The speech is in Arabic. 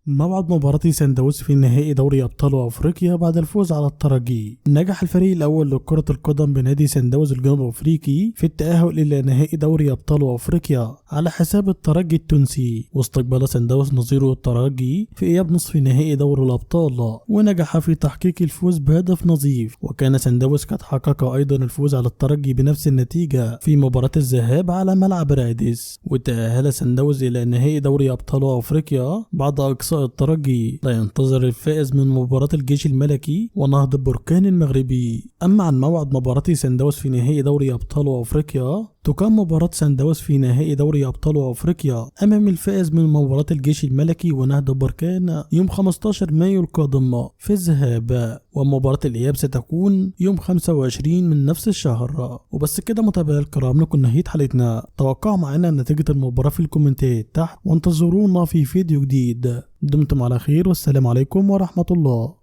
موعد مباراة سان داونز في نهائي دوري أبطال أفريقيا بعد الفوز على الترجي. نجح الفريق الأول لكرة القدم بنادي سان داونز الجنوب أفريقي في التأهل إلى نهائي دوري أبطال أفريقيا على حساب الترجي التونسي، واستقبل سان داونز نظيره الترجي في إياب نصف نهائي دوري الأبطال، ونجح في تحقيق الفوز بهدف نظيف. وكان سان داونز قد حقق أيضا الفوز على الترجي بنفس النتيجة في مباراة الذهاب على ملعب رادس، وتأهل سان داونز إلى نهائي دوري أبطال أفريقيا بعد إقصاء الترجي. لا ينتظر الفائز من مباراة الجيش الملكي ونهضة بركان المغربي. أما عن موعد مباراة سان داونز في نهائي دوري أبطال أفريقيا، تقام مباراة سان داونز في نهائي دوري أبطال أفريقيا أمام الفائز من مباراة الجيش الملكي ونهضة بركان يوم 15 مايو القادم في الذهاب، ومباراة الإياب ستكون يوم 25 من نفس الشهر. وبس كده متابعي الكرام، نكون نهاية حلقتنا. توقعوا معنا نتيجة المباراة في الكومنتات تحت، وانتظرونا في فيديو جديد. دمتم على خير، والسلام عليكم ورحمة الله.